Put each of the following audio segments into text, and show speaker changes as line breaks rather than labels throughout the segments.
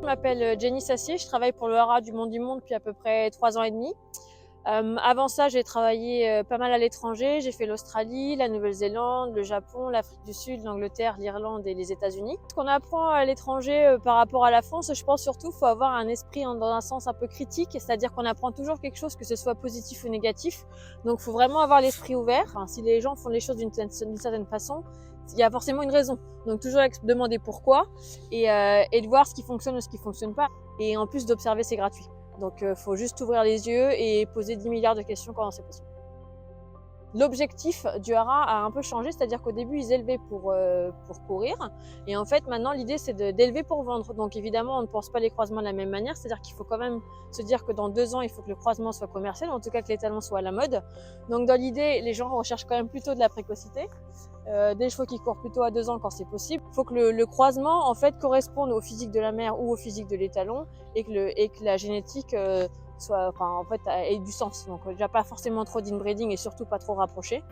Je m'appelle Jenny Sassier, je travaille pour le haras du Mont du Monde depuis à peu près 3 ans et demi. Avant ça, j'ai travaillé pas mal à l'étranger. J'ai fait l'Australie, la Nouvelle-Zélande, le Japon, l'Afrique du Sud, l'Angleterre, l'Irlande et les États-Unis. Ce qu'on apprend à l'étranger par rapport à la France, je pense surtout qu'il faut avoir un esprit dans un sens un peu critique, c'est-à-dire qu'on apprend toujours quelque chose, que ce soit positif ou négatif. Donc, il faut vraiment avoir l'esprit ouvert. Enfin, si les gens font les choses d'une certaine façon, il y a forcément une raison. Donc, toujours demander pourquoi et de voir ce qui fonctionne ou ce qui fonctionne pas. Et en plus d'observer, c'est gratuit. Donc, faut juste ouvrir les yeux et poser 10 milliards de questions quand c'est possible. L'objectif du haras a un peu changé, c'est-à-dire qu'au début, ils élevaient pour courir. Et en fait, maintenant, l'idée, c'est d'élever pour vendre. Donc, évidemment, on ne pense pas les croisements de la même manière. C'est-à-dire qu'il faut quand même se dire que dans 2 ans, il faut que le croisement soit commercial, en tout cas que les talons soient à la mode. Donc, dans l'idée, les gens recherchent quand même plutôt de la précocité. Des chevaux qui courent plutôt à 2 ans quand c'est possible. Il faut que le croisement, en fait, corresponde au physique de la mère ou au physique de l'étalon et que la génétique ait du sens. Donc déjà pas forcément trop d'inbreeding et surtout pas trop rapproché.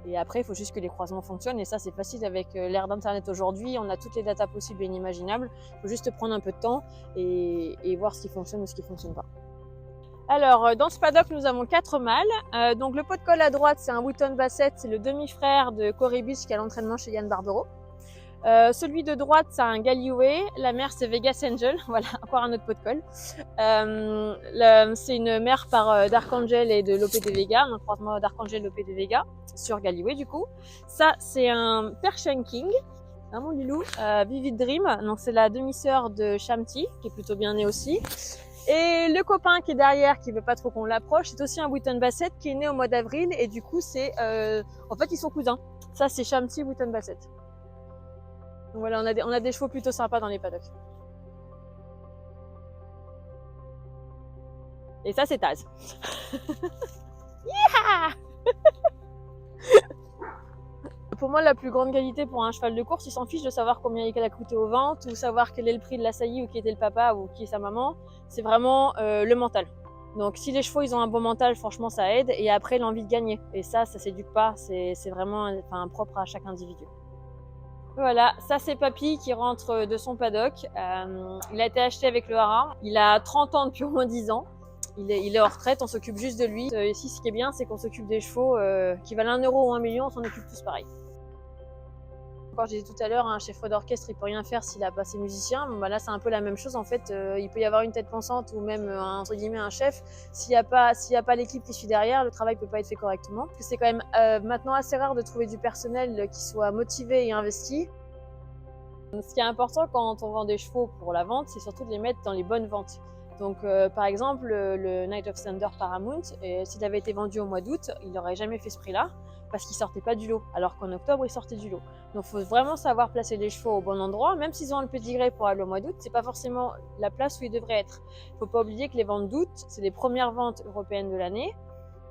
Et après, il faut juste que les croisements fonctionnent. Et ça, c'est facile avec l'ère d'Internet aujourd'hui. On a toutes les datas possibles et inimaginables. Il faut juste prendre un peu de temps et voir ce qui fonctionne ou ce qui fonctionne pas. Alors, dans ce paddock, nous avons 4 mâles. Donc, le pot de colle à droite, c'est un Wheaton Basset, c'est le demi-frère de Corey Beach qui est à l'entraînement chez Yann Barbero. Celui de droite, c'est un Galloway. La mère, c'est Vegas Angel. Voilà, encore un autre pot de colle. C'est une mère par d'Archangel et de Lope de Vega, un croisement d'Archangel Lope de Vega sur Galloway du coup. Ça, c'est un Persian King. Hein, mon Lilou, Vivid Dream. Donc, c'est la demi-sœur de Shamti, qui est plutôt bien née aussi. Et le copain qui est derrière, qui veut pas trop qu'on l'approche, c'est aussi un Wheaton Basset qui est né au mois d'avril et du coup c'est, en fait ils sont cousins. Ça c'est Shamsi Wheaton Basset. Donc voilà, on a des chevaux plutôt sympas dans les paddocks. Et ça c'est Taz. Yeah. Pour moi, la plus grande qualité pour un cheval de course, il s'en fiche de savoir combien il a coûté aux ventes ou savoir quel est le prix de l'assaillie ou qui était le papa ou qui est sa maman. C'est vraiment le mental. Donc si les chevaux ils ont un bon mental, franchement ça aide. Et après l'envie de gagner. Et ça s'éduque pas. C'est vraiment propre à chaque individu. Voilà, ça c'est Papy qui rentre de son paddock. Il a été acheté avec le haras. Il a 30 ans depuis au moins 10 ans. Il est en retraite, on s'occupe juste de lui. Ici, ce qui est bien, c'est qu'on s'occupe des chevaux qui valent 1 euro ou 1 million, on s'en occupe tous pareil. Quand je disais tout à l'heure, un chef d'orchestre, il peut rien faire s'il a pas ses musiciens. Bon, bah là, c'est un peu la même chose. En fait, il peut y avoir une tête pensante ou même entre guillemets un chef. S'il y a pas l'équipe qui suit derrière, le travail peut pas être fait correctement. Parce que c'est quand même maintenant assez rare de trouver du personnel qui soit motivé et investi. Ce qui est important quand on vend des chevaux pour la vente, c'est surtout de les mettre dans les bonnes ventes. Donc, par exemple, le Night of Thunder Paramount, s'il avait été vendu au mois d'août, il n'aurait jamais fait ce prix-là parce qu'il sortait pas du lot, alors qu'en octobre, il sortait du lot. Donc, il faut vraiment savoir placer les chevaux au bon endroit, même s'ils ont le pedigree pour aller au mois d'août, c'est pas forcément la place où ils devraient être. Il faut pas oublier que les ventes d'août, c'est les premières ventes européennes de l'année.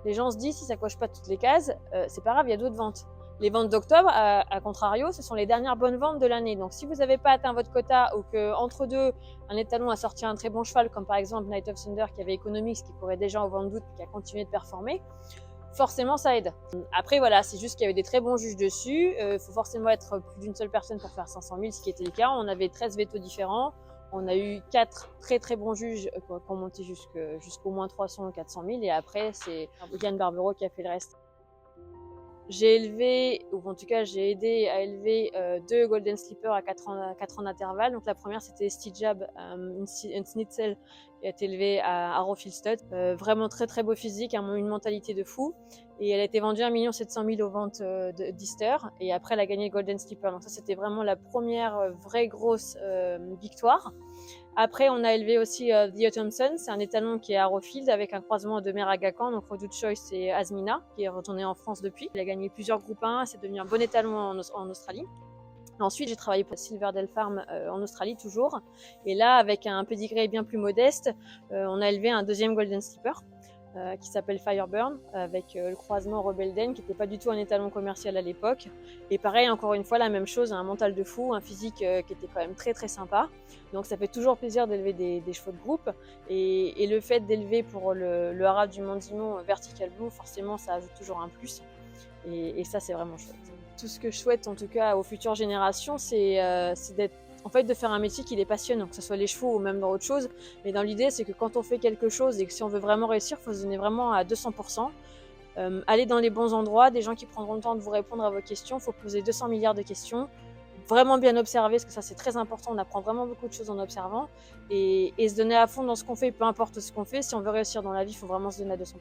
Les gens se disent, si ça coche pas toutes les cases, c'est pas grave, il y a d'autres ventes. Les ventes d'octobre, à contrario, ce sont les dernières bonnes ventes de l'année. Donc, si vous n'avez pas atteint votre quota ou que entre deux, un étalon a sorti un très bon cheval, comme par exemple Night of Thunder qui avait Economics, qui courait déjà au vent d'août, qui a continué de performer, forcément, ça aide. Après, voilà, c'est juste qu'il y avait des très bons juges dessus. Faut forcément être plus d'une seule personne pour faire 500 000, ce qui était le cas. On avait 13 vétos différents. On a eu 4 très très bons juges qui ont monté jusqu'au moins 300 ou 400 000. Et après, c'est Yann Barbero qui a fait le reste. J'ai élevé, ou en tout cas j'ai aidé à élever 2 Golden Slipper à 4 ans d'intervalle. Donc la première c'était Stijab, une Snitzel qui a été élevée à Arrowfield Stud. Vraiment très très beau physique, une mentalité de fou. Et elle a été vendue 1 700 000 aux ventes d'Easter. Et après elle a gagné le Golden Slipper. Donc ça c'était vraiment la première vraie grosse victoire. Après, on a élevé aussi The Autumn Sun, c'est un étalon qui est à Arrowfield avec un croisement de mère Aga Khan, donc Road Choice et Asmina, qui est retourné en France depuis. Il a gagné plusieurs groupes 1, c'est devenu un bon étalon en Australie. Ensuite, j'ai travaillé pour Silverdale Farm en Australie toujours. Et là, avec un pedigree bien plus modeste, on a élevé un deuxième Golden Slipper qui s'appelle Fireburn, avec le croisement Rebel Den, qui n'était pas du tout un étalon commercial à l'époque. Et pareil, encore une fois, la même chose, un mental de fou, un physique qui était quand même très très sympa. Donc ça fait toujours plaisir d'élever des chevaux de groupe. Et le fait d'élever pour le haras du Mont-Dimon Vertical Blue, forcément, ça ajoute toujours un plus. Et ça, c'est vraiment chouette. Tout ce que je souhaite, en tout cas, aux futures générations, c'est d'être en fait de faire un métier qui les passionne, que ce soit les chevaux ou même dans autre chose. Mais dans l'idée, c'est que quand on fait quelque chose et que si on veut vraiment réussir, il faut se donner vraiment à 200%. Aller dans les bons endroits, des gens qui prendront le temps de vous répondre à vos questions. Il faut poser 200 milliards de questions. Vraiment bien observer, parce que ça c'est très important, on apprend vraiment beaucoup de choses en observant, et se donner à fond dans ce qu'on fait, peu importe ce qu'on fait. Si on veut réussir dans la vie, il faut vraiment se donner à 200%.